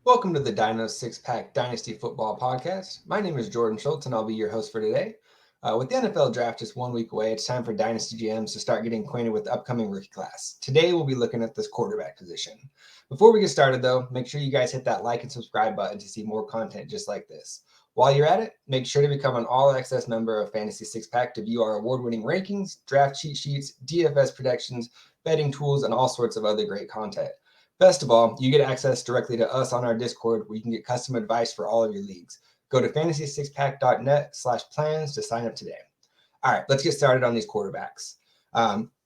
Welcome to the Dyno Six Pack Dynasty Football Podcast. My name is Jordan Schultz, and I'll be your host for today. With the NFL draft just 1 week away, it's time for Dynasty GMs to start getting acquainted with the upcoming rookie class. Today, we'll be looking at this quarterback position. Before we get started, though, make sure you guys hit that like and subscribe button to see more content just like this. While you're at it, make sure to become an all-access member of Fantasy Six Pack to view our award-winning rankings, draft cheat sheets, DFS predictions, betting tools, and all sorts of other great content. Best of all, you get access directly to us on our Discord where you can get custom advice for all of your leagues. Go to fantasy6pack.net/plans to sign up today. All right, let's get started on these quarterbacks.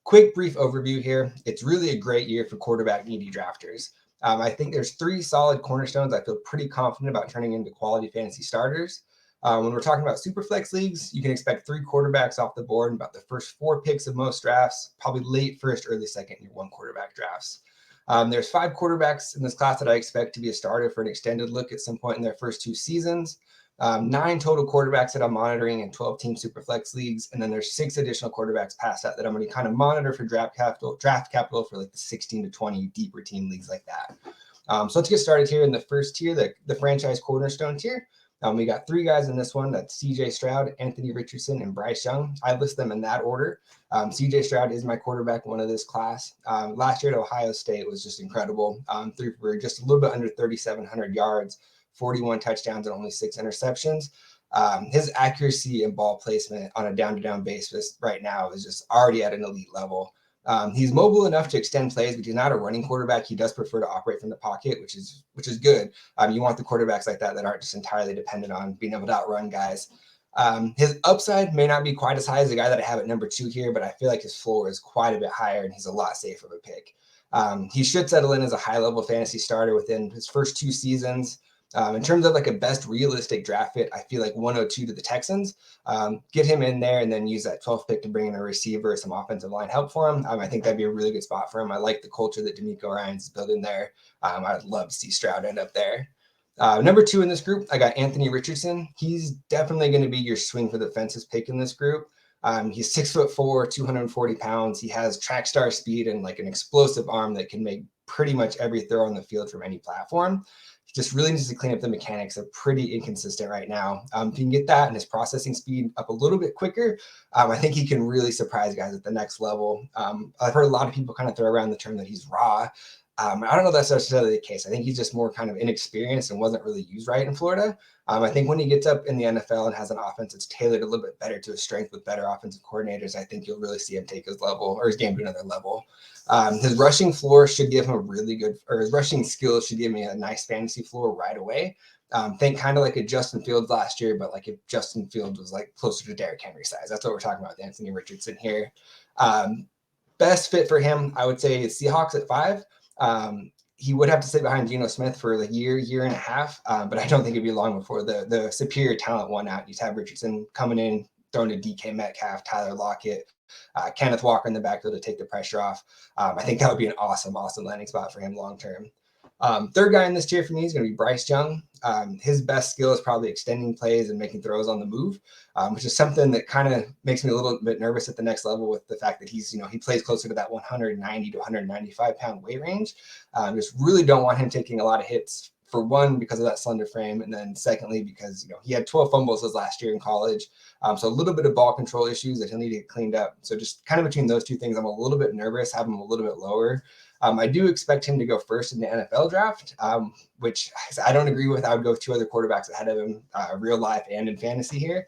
Quick, brief overview here. It's really a great year for quarterback needy drafters. I think there's 3 solid cornerstones I feel pretty confident about turning into quality fantasy starters. When we're talking about superflex leagues, you can expect 3 quarterbacks off the board in about the first 4 picks of most drafts, probably late first, early second year 1 quarterback drafts. There's 5 quarterbacks in this class that I expect to be a starter for an extended look at some point in their first 2 seasons. 9 total quarterbacks that I'm monitoring in 12-team superflex leagues, and then there's 6 additional quarterbacks past that I'm going to kind of monitor for draft capital for like the 16 to 20 deeper team leagues like that. So let's get started here in the first tier, the franchise cornerstone tier. We got 3 guys in this one. That's CJ Stroud, Anthony Richardson, and Bryce Young. I list them in that order. CJ Stroud is my quarterback one of this class. Last year at Ohio State was just incredible. Threw for just a little bit under 3,700 yards, 41 touchdowns, and only 6 interceptions. His accuracy and ball placement on a down-to-down basis right now is just already at an elite level. He's mobile enough to extend plays, but he's not a running quarterback. He does prefer to operate from the pocket, which is good. You want the quarterbacks like that aren't just entirely dependent on being able to outrun guys. His upside may not be quite as high as the guy that I have at number 2 here, but I feel like his floor is quite a bit higher, and he's a lot safer of a pick. He should settle in as a high-level fantasy starter within his first 2 seasons. In terms of like a best realistic draft fit, I feel like 102 to the Texans. Get him in there and then use that 12th pick to bring in a receiver or some offensive line help for him. I think that'd be a really good spot for him. I like the culture that D'Amico Ryans is building there. I'd love to see Stroud end up there. Number 2 in this group, I got Anthony Richardson. He's definitely going to be your swing for the fences pick in this group. He's 6'4", 240 pounds. He has track star speed and like an explosive arm that can make pretty much every throw on the field from any platform. Just really needs to clean up the mechanics. They're pretty inconsistent right now. If you can get that and his processing speed up a little bit quicker, I think he can really surprise guys at the next level. I've heard a lot of people kind of throw around the term that he's raw. I don't know if that's necessarily the case. I think he's just more kind of inexperienced and wasn't really used right in Florida. I think when he gets up in the NFL and has an offense that's tailored a little bit better to his strength with better offensive coordinators, I think you'll really see him take his game to another level. His rushing floor should give him his rushing skills should give me a nice fantasy floor right away. Think kind of like a Justin Fields last year, but like if Justin Fields was like closer to Derrick Henry size. That's what we're talking about with Anthony Richardson here. Best fit for him, I would say, is Seahawks at 5. He would have to sit behind Geno Smith for a year and a half, but I don't think it'd be long before the superior talent won out. You'd have Richardson coming in, throwing to DK Metcalf, Tyler Lockett, Kenneth Walker in the backfield to take the pressure off. I think that would be an awesome landing spot for him long term. Third guy in this tier for me is going to be Bryce Young. His best skill is probably extending plays and making throws on the move, which is something that kind of makes me a little bit nervous at the next level with the fact that he plays closer to that 190 to 195 pound weight range. Just really don't want him taking a lot of hits, for one, because of that slender frame, and then secondly, because he had 12 fumbles his last year in college. So a little bit of ball control issues that he'll need to get cleaned up. So just kind of between those 2 things, I'm a little bit nervous, have him a little bit lower. I do expect him to go first in the NFL draft, which I don't agree with. I would go with 2 other quarterbacks ahead of him, real life and in fantasy here.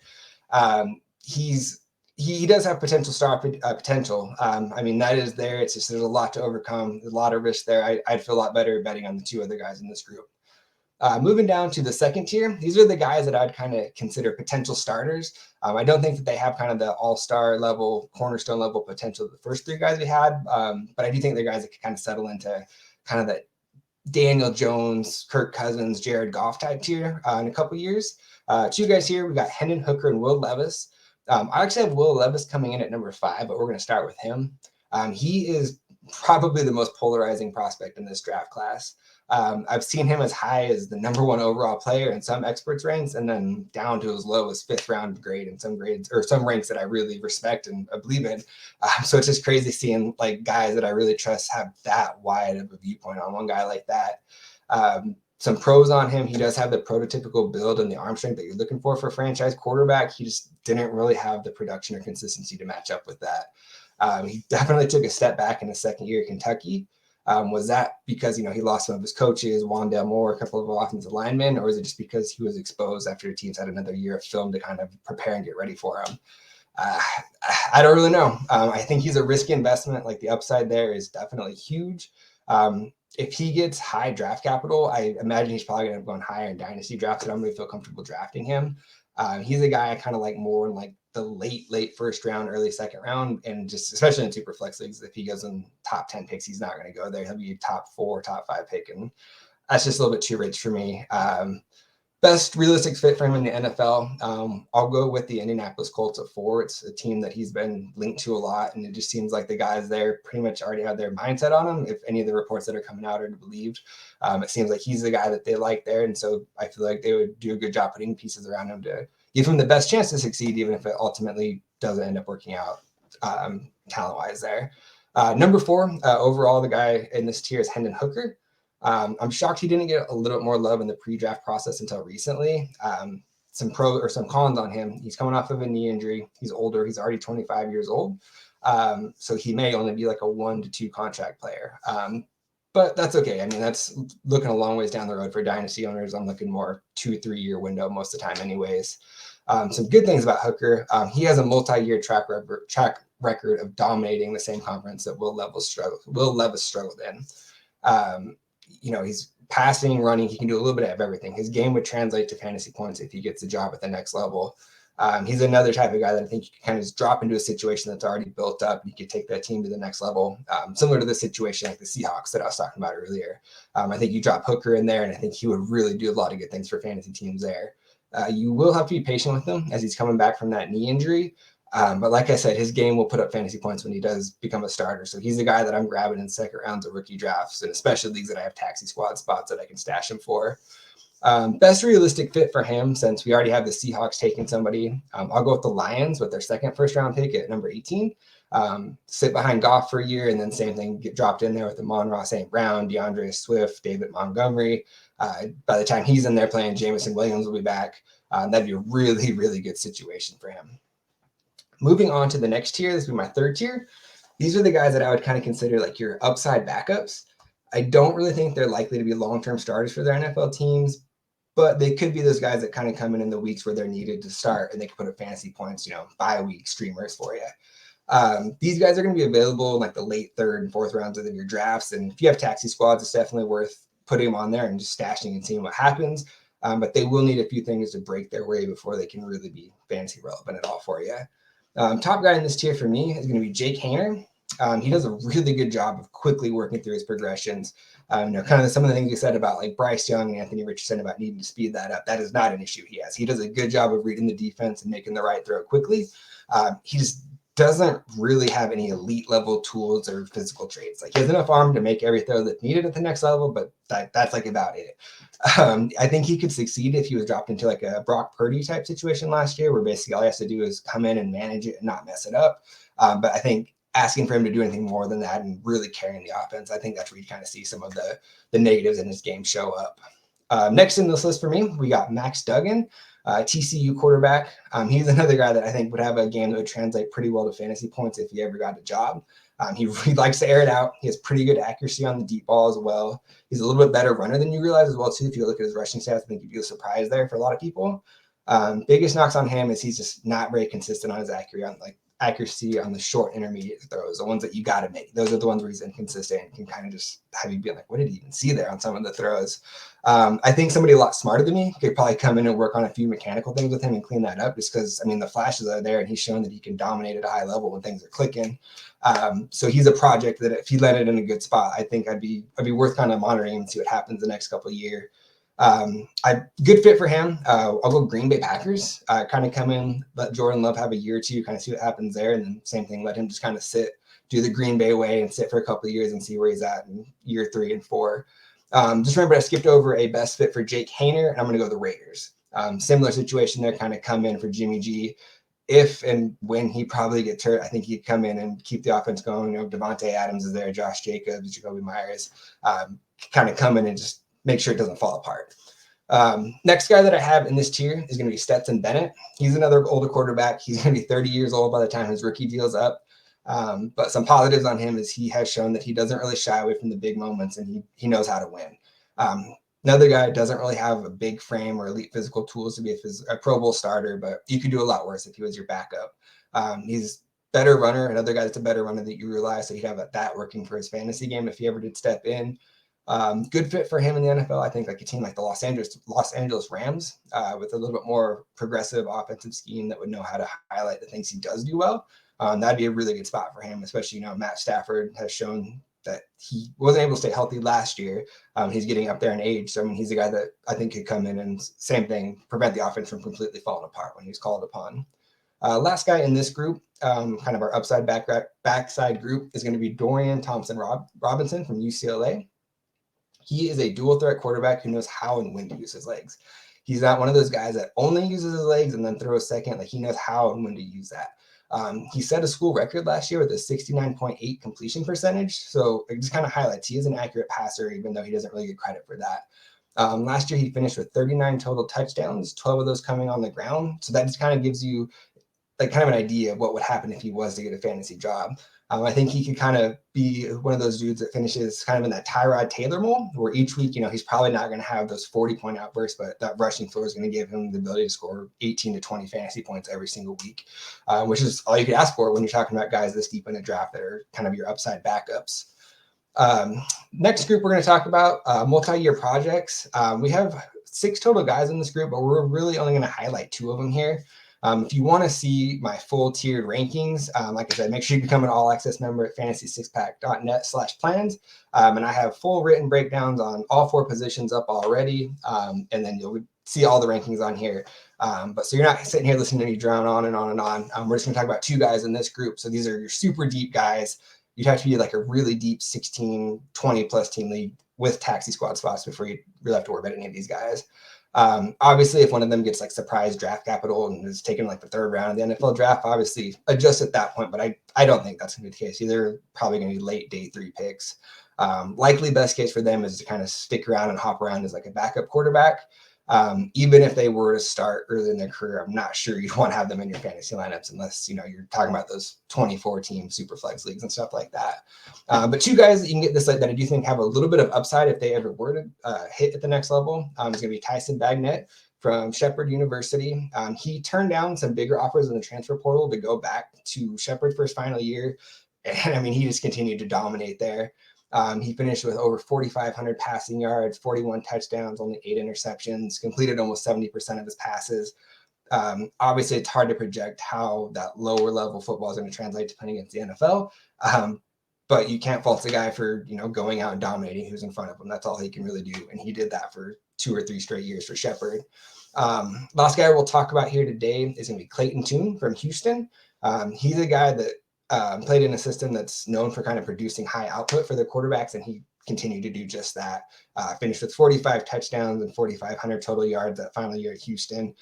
He does have potential star potential. That is there. It's just there's a lot to overcome. There's a lot of risk there. I'd feel a lot better betting on the 2 other guys in this group. Moving down to the second tier, these are the guys that I'd kind of consider potential starters. I don't think that they have kind of the all-star level, cornerstone level potential of the first 3 guys we had, but I do think they're guys that could kind of settle into kind of that Daniel Jones, Kirk Cousins, Jared Goff type tier in a couple years. 2 guys here, we got Hendon Hooker and Will Levis. I actually have Will Levis coming in at number 5, but we're going to start with him. He is probably the most polarizing prospect in this draft class. I've seen him as high as the number 1 overall player in some experts ranks, and then down to as low as 5th round grade in some grades or some ranks that I really respect and believe in. So it's just crazy seeing like guys that I really trust have that wide of a viewpoint on one guy like that. Some pros on him. He does have the prototypical build and the arm strength that you're looking for a franchise quarterback. He just didn't really have the production or consistency to match up with that. He definitely took a step back in his second year at Kentucky. Was that because, he lost some of his coaches, Wandale Moore, a couple of offensive linemen, or is it just because he was exposed after the teams had another year of film to kind of prepare and get ready for him? I don't really know. I think he's a risky investment. Like, the upside there is definitely huge. If he gets high draft capital, I imagine he's probably going to go higher in dynasty drafts, and I'm going to feel comfortable drafting him. He's a guy I kind of like more in like the late first round, early second round, and just especially in super flex leagues, if he goes in top 10 picks, he's not going to go there. He'll be a top 4, top 5 pick, and that's just a little bit too rich for me. Best realistic fit for him in the NFL, I'll go with the Indianapolis Colts at 4. It's a team that he's been linked to a lot, and it just seems like the guys there pretty much already have their mindset on him. If any of the reports that are coming out are believed, it seems like he's the guy that they like there, and so I feel like they would do a good job putting pieces around him to give him the best chance to succeed, even if it ultimately doesn't end up working out talent-wise there. Number 4, overall, the guy in this tier is Hendon Hooker. I'm shocked he didn't get a little bit more love in the pre-draft process until recently. Some cons on him. He's coming off of a knee injury. He's older. He's already 25 years old. So he may only be like a 1 to 2 contract player. But that's okay. I mean, that's looking a long ways down the road for dynasty owners. I'm looking more 2-3 year window most of the time anyways. Some good things about Hooker. He has a multi-year track record of dominating the same conference that Will Levis struggled in. He's passing, running. He can do a little bit of everything. His game would translate to fantasy points if he gets the job at the next level. He's another type of guy that I think you can kind of just drop into a situation that's already built up, and you could take that team to the next level. Similar to the situation like the Seahawks that I was talking about earlier. I think you drop Hooker in there, and I think he would really do a lot of good things for fantasy teams there. You will have to be patient with him as he's coming back from that knee injury. But like I said, his game will put up fantasy points when he does become a starter. So he's the guy that I'm grabbing in second rounds of rookie drafts, and especially leagues that I have taxi squad spots that I can stash him for. Best realistic fit for him, since we already have the Seahawks taking somebody, I'll go with the Lions with their second first round pick at number 18. Sit behind Goff for a year, and then same thing, get dropped in there with Amon-Ra St. Brown, DeAndre Swift, David Montgomery. By the time he's in there playing, Jameson Williams will be back. That'd be a really, really good situation for him. Moving on to the next tier, this will be my third tier. These are the guys that I would kind of consider like your upside backups. I don't really think they're likely to be long-term starters for their NFL teams, but they could be those guys that kind of come in the weeks where they're needed to start, and they can put up fantasy points, bye-week streamers for you. These guys are going to be available in like the late third and fourth rounds of your drafts, and if you have taxi squads, it's definitely worth putting them on there and just stashing and seeing what happens. But they will need a few things to break their way before they can really be fantasy relevant at all for you. Top guy in this tier for me is going to be Jake Haener. He does a really good job of quickly working through his progressions. Kind of some of the things you said about like Bryce Young and Anthony Richardson about needing to speed that up. That is not an issue he has. He does a good job of reading the defense and making the right throw quickly. He just doesn't really have any elite level tools or physical traits. Like, he has enough arm to make every throw that's needed at the next level, but that's like about it. I think he could succeed if he was dropped into like a Brock Purdy type situation last year, where basically all he has to do is come in and manage it and not mess it up. But I think asking for him to do anything more than that and really carrying the offense, I think that's where you kind of see some of the negatives in his game show up. Next in this list for me, we got Max Duggan, TCU quarterback. He's another guy that I think would have a game that would translate pretty well to fantasy points if he ever got a job. He likes to air it out. He has pretty good accuracy on the deep ball as well. He's a little bit better runner than you realize as well, too. If you look at his rushing stats, I think you'd be surprised there for a lot of people. Biggest knocks on him is he's just not very consistent on his accuracy on the short intermediate throws, the ones that you got to make. Those are the ones where he's inconsistent and can kind of just have you be like, what did he even see there on some of the throws? I think somebody a lot smarter than me could probably come in and work on a few mechanical things with him and clean that up, just because, the flashes are there, and he's shown that he can dominate at a high level when things are clicking. So he's a project that if he landed in a good spot, I think I'd be worth kind of monitoring and see what happens the next couple of years. Good fit for him. I'll go Green Bay Packers. Kind of come in, let Jordan Love have a year or two, kind of see what happens there, and then same thing, let him just kind of do the Green Bay way and sit for a couple of years and see where he's at in year 3 and 4. Just remember, I skipped over a best fit for Jake Haener, and I'm going to go the Raiders. Similar situation there, kind of come in for Jimmy G. If and when he probably gets hurt, I think he'd come in and keep the offense going. Devontae Adams is there, Josh Jacobs, Jacoby Myers, kind of come in and just make sure it doesn't fall apart. Next guy that I have in this tier is going to be Stetson Bennett. He's another older quarterback. He's going to be 30 years old by the time his rookie deal's up. But some positives on him is he has shown that he doesn't really shy away from the big moments, and he knows how to win. Another guy doesn't really have a big frame or elite physical tools to be a Pro Bowl starter, but you could do a lot worse if he was your backup. He's better runner. Another guy that's a better runner that you realize, so he'd have that working for his fantasy game if he ever did step in. Good fit for him in the NFL. I think like a team like the Los Angeles Rams with a little bit more progressive offensive scheme that would know how to highlight the things he does do well. That'd be a really good spot for him, especially, Matt Stafford has shown that he wasn't able to stay healthy last year. He's getting up there in age. So, he's a guy that I think could come in and same thing, prevent the offense from completely falling apart when he's called upon. Last guy in this group, kind of our upside backside group, is going to be Dorian Thompson-Robinson from UCLA. He is a dual threat quarterback who knows how and when to use his legs. He's not one of those guys that only uses his legs and then throws second. Like, he knows how and when to use that. He set a school record last year with a 69.8 completion percentage. So it just kind of highlights he is an accurate passer, even though he doesn't really get credit for that. Last year, he finished with 39 total touchdowns, 12 of those coming on the ground. So that just kind of gives you like kind of an idea of what would happen if he was to get a fantasy job. I think he could kind of be one of those dudes that finishes kind of in that Tyrod Taylor mold, where each week, he's probably not going to have those 40-point outbursts, but that rushing floor is going to give him the ability to score 18 to 20 fantasy points every single week, which is all you could ask for when you're talking about guys this deep in the draft that are kind of your upside backups. Next group we're going to talk about multi-year projects. We have 6 total guys in this group, but we're really only going to highlight 2 of them here. If you want to see my full tiered rankings, like I said, make sure you become an all access member at fantasy6pack.net/plans. And I have full written breakdowns on all 4 positions up already. And then you'll see all the rankings on here. But so you're not sitting here listening to me drone on and on and on. We're just going to talk about 2 guys in this group. So these are your super deep guys. You'd have to be like a really deep 16, 20 plus team league with taxi squad spots before you really have to worry about any of these guys. Obviously, if one of them gets like surprise draft capital and is taken like the 3rd round of the NFL draft, obviously adjust at that point. But I don't think that's going to be the case. They're probably going to be late day 3 picks. Likely best case for them is to kind of stick around and hop around as like a backup quarterback. Even if they were to start early in their career, I'm not sure you'd want to have them in your fantasy lineups unless, you're talking about those 24 team super flex leagues and stuff like that. But 2 guys that you can get this, like, that I do think have a little bit of upside if they ever were to hit at the next level is going to be Tyson Bagnet from Shepherd University. He turned down some bigger offers in the transfer portal to go back to Shepherd for his final year. And he just continued to dominate there. He finished with over 4,500 passing yards, 41 touchdowns, only 8 interceptions, completed almost 70% of his passes. Obviously, it's hard to project how that lower level football is going to translate to playing against the NFL. But you can't fault the guy for, going out and dominating who's in front of him. That's all he can really do. And he did that for 2 or 3 straight years for Shepherd. Last guy we'll talk about here today is going to be Clayton Tune from Houston. He's a guy that played in a system that's known for kind of producing high output for their quarterbacks, and he continued to do just that. Finished with 45 touchdowns and 4,500 total yards that final year at Houston.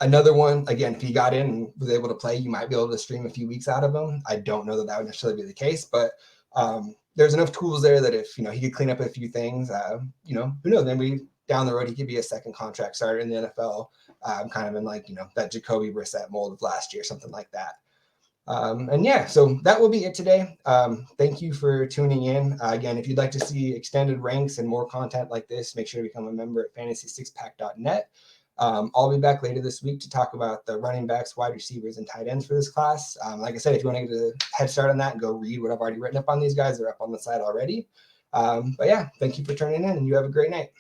Another one, again, if he got in and was able to play, you might be able to stream a few weeks out of him. I don't know that would necessarily be the case, but there's enough tools there that if, he could clean up a few things, who knows, maybe down the road he could be a second contract starter in the NFL, kind of in like, that Jacoby Brissett mold of last year, something like that. So that will be it today. Thank you for tuning in. Again, if you'd like to see extended ranks and more content like this, make sure to become a member at fantasy6pack.net. I'll be back later this week to talk about the running backs, wide receivers, and tight ends for this class. Like I said, if you want to get a head start on that and go read what I've already written up on these guys, they're up on the site already. But yeah, thank you for tuning in, and you have a great night.